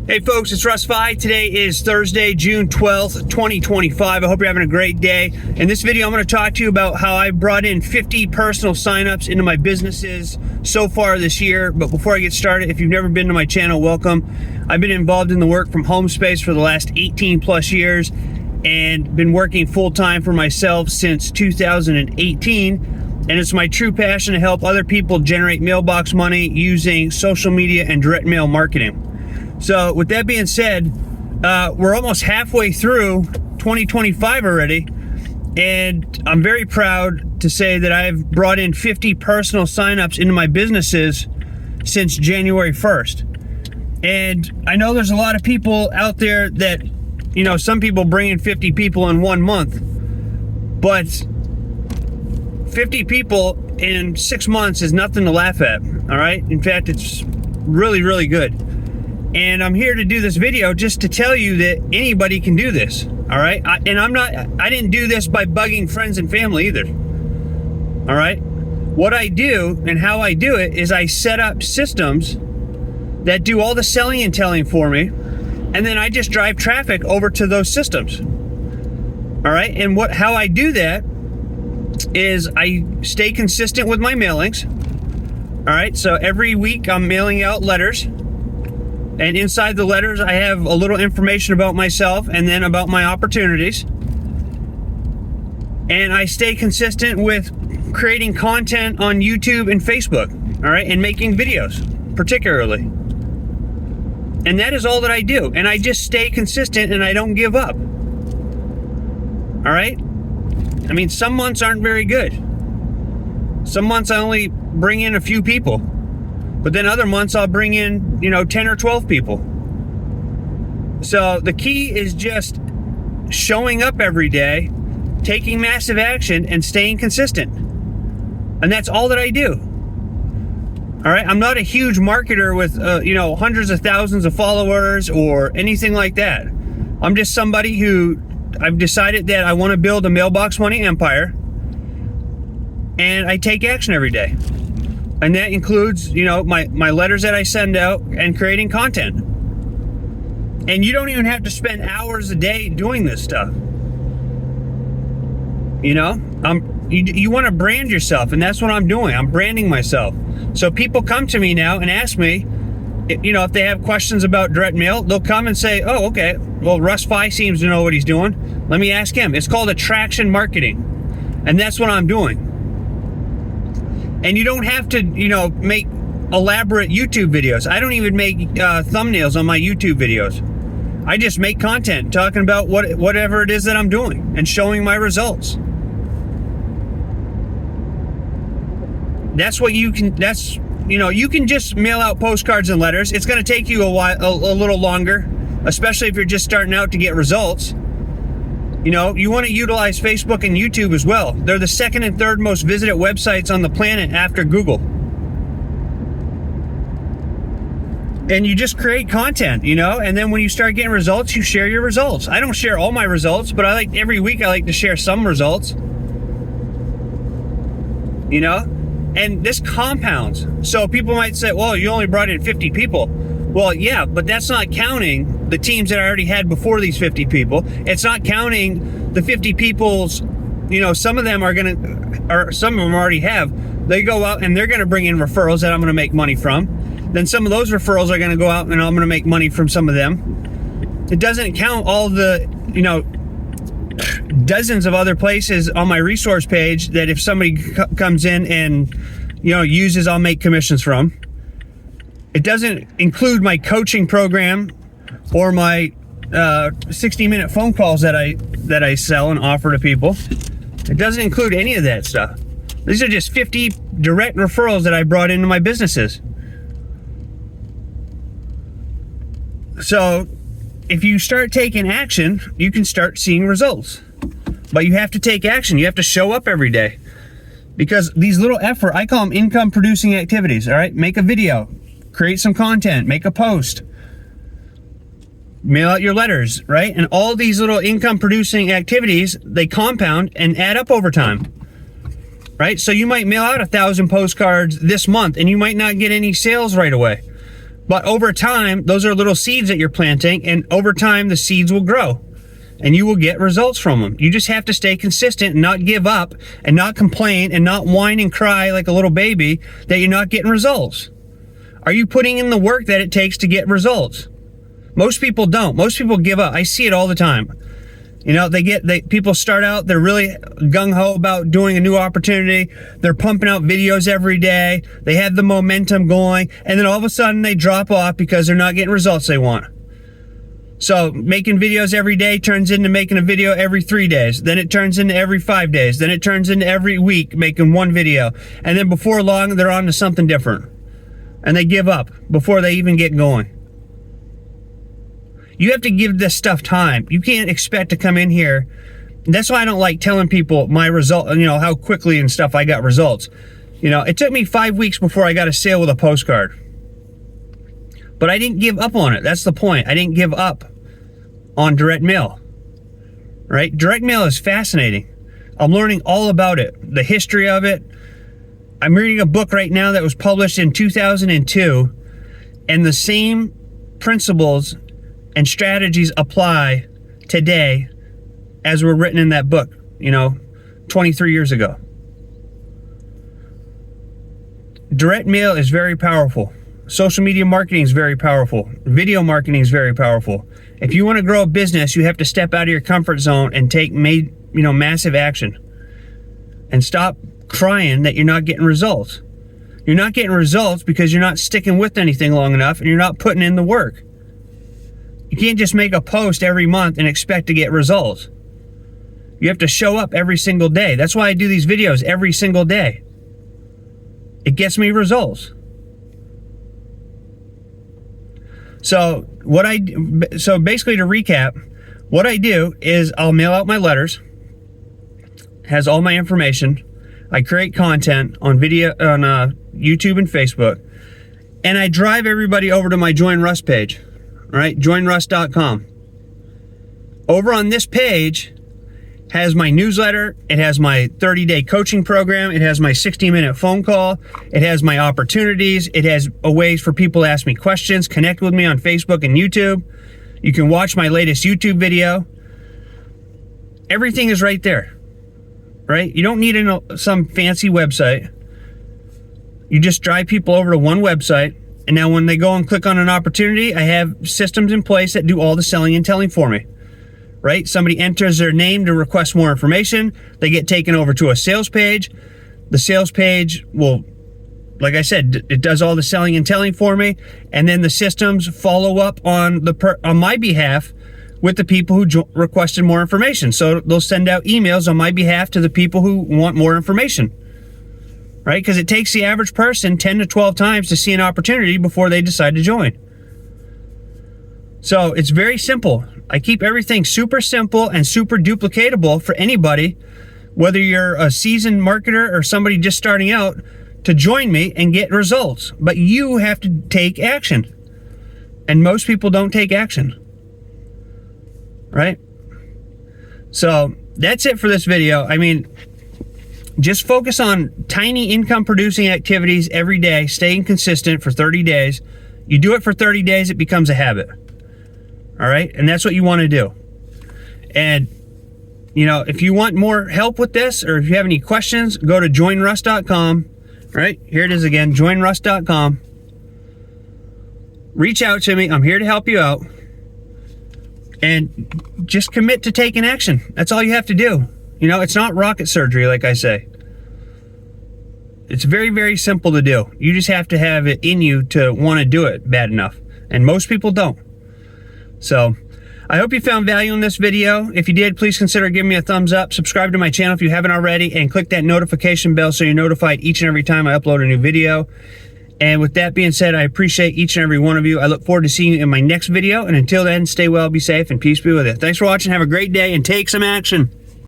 Hey folks, it's Russ. Today is Thursday, June 12th, 2025. I hope you're having a great day. In this video, I'm going to talk to you about how I brought in 50 personal signups into my businesses so far this year. But before I get started, if you've never been to my channel, welcome. I've been involved in the work from home space for the last 18 plus years and been working full-time for myself since 2018. And it's my true passion to help other people generate mailbox money using social media and direct mail marketing. So with that being said, we're almost halfway through 2025 already, and I'm very proud to say that I've brought in 50 personal signups into my businesses since January 1st. And I know there's a lot of people out there that, you know, some people bring in 50 people in 1 month, but 50 people in 6 months is nothing to laugh at, all right? In fact, it's really, really good. And I'm here to do this video just to tell you that anybody can do this, all right? I didn't do this by bugging friends and family either, all right? What I do and how I do it is I set up systems that do all the selling and telling for me, and then I just drive traffic over to those systems, all right? And how I do that is I stay consistent with my mailings, all right? So every week I'm mailing out letters. And inside the letters, I have a little information about myself and then about my opportunities. And I stay consistent with creating content on YouTube and Facebook, all right, and making videos, particularly. And that is all that I do. And I just stay consistent and I don't give up, all right? I mean, some months aren't very good. Some months I only bring in a few people. But then other months I'll bring in, 10 or 12 people. So the key is just showing up every day, taking massive action, and staying consistent. And that's all that I do. All right, I'm not a huge marketer with, hundreds of thousands of followers or anything like that. I'm just somebody who I've decided that I want to build a mailbox money empire, and I take action every day. And that includes, my letters that I send out and creating content. And you don't even have to spend hours a day doing this stuff. You want to brand yourself, and that's what I'm doing. I'm branding myself. So people come to me now and ask me, if they have questions about direct mail, they'll come and say, oh, okay, well, Russ Fye seems to know what he's doing. Let me ask him. It's called attraction marketing. And that's what I'm doing. And you don't have to, make elaborate YouTube videos. I don't even make thumbnails on my YouTube videos. I just make content talking about whatever it is that I'm doing and showing my results. That's what you can, you can just mail out postcards and letters. It's going to take you a little longer, especially if you're just starting out to get results. You want to utilize Facebook and YouTube as well. They're the second and third most visited websites on the planet after Google. And you just create content, and then when you start getting results, you share your results. I don't share all my results, but every week I like to share some results. And this compounds. So people might say, well, you only brought in 50 people. Well, yeah, but that's not counting the teams that I already had before these 50 people. It's not counting the 50 people's, some of them some of them already have. They go out and they're going to bring in referrals that I'm going to make money from. Then some of those referrals are going to go out and I'm going to make money from some of them. It doesn't count all the, dozens of other places on my resource page that if somebody comes in and, uses, I'll make commissions from. It doesn't include my coaching program or my 60-minute phone calls that I sell and offer to people. It doesn't include any of that stuff. These are just 50 direct referrals that I brought into my businesses. So if you start taking action, you can start seeing results. But you have to take action. You have to show up every day. Because these little I call them income producing activities, all right? Make a video. Create some content, make a post, mail out your letters, right? And all these little income producing activities, they compound and add up over time, right? So you might mail out 1,000 postcards this month and you might not get any sales right away. But over time, those are little seeds that you're planting, and over time, the seeds will grow, and you will get results from them. You just have to stay consistent and not give up and not complain and not whine and cry like a little baby that you're not getting results. Are you putting in the work that it takes to get results? Most people don't. Most people give up. I see it all the time. You know, people start out, they're really gung-ho about doing a new opportunity. They're pumping out videos every day. They have the momentum going, and then all of a sudden they drop off because they're not getting results they want. So making videos every day turns into making a video every 3 days. Then it turns into every 5 days. Then it turns into every week making one video. And then before long, they're on to something different. And they give up before they even get going. You have to give this stuff time. You can't expect to come in here. That's why I don't like telling people my result, you know, how quickly and stuff I got results. You know, it took me 5 weeks before I got a sale with a postcard. But I didn't give up on it. That's the point. I didn't give up on direct mail. Right? Direct mail is fascinating. I'm learning all about it, the history of it. I'm reading a book right now that was published in 2002, and the same principles and strategies apply today as were written in that book, you know, 23 years ago. Direct mail is very powerful. Social media marketing is very powerful. Video marketing is very powerful. If you want to grow a business, you have to step out of your comfort zone and take massive action. And stop crying that you're not getting results. You're not getting results because you're not sticking with anything long enough and you're not putting in the work. You can't just make a post every month and expect to get results. You have to show up every single day. That's why I do these videos every single day. It gets me results. So basically, to recap, what I do is I'll mail out my letters. Has all my information. I create content on video on YouTube and Facebook, and I drive everybody over to my Join Russ page. Right, joinruss.com. Over on this page has my newsletter, it has my 30-day coaching program, it has my 60-minute phone call, it has my opportunities, it has ways for people to ask me questions, connect with me on Facebook and YouTube. You can watch my latest YouTube video. Everything is right there, right? You don't need some fancy website. You just drive people over to one website. And now when they go and click on an opportunity, I have systems in place that do all the selling and telling for me, right? Somebody enters their name to request more information. They get taken over to a sales page. The sales page will, like I said, it does all the selling and telling for me. And then the systems follow up on my behalf with the people who requested more information. So they'll send out emails on my behalf to the people who want more information. Right? Because it takes the average person 10 to 12 times to see an opportunity before they decide to join. So it's very simple. I keep everything super simple and super duplicatable for anybody, whether you're a seasoned marketer or somebody just starting out, to join me and get results. But you have to take action. And most people don't take action. Right? So that's it for this video. I mean, just focus on tiny income producing activities every day, staying consistent for 30 days. You do it for 30 days, it becomes a habit. All right? And that's what you want to do. And, you know, if you want more help with this, or if you have any questions, go to joinruss.com. Right? Here it is again, joinruss.com. Reach out to me. I'm here to help you out. And just commit to taking action. That's all you have to do. You know, it's not rocket surgery, like I say. It's very, very simple to do. You just have to have it in you to want to do it bad enough. And most people don't. So, I hope you found value in this video. If you did, please consider giving me a thumbs up. Subscribe to my channel if you haven't already. And click that notification bell so you're notified each and every time I upload a new video. And with that being said, I appreciate each and every one of you. I look forward to seeing you in my next video. And until then, stay well, be safe, and peace be with you. Thanks for watching. Have a great day, and take some action.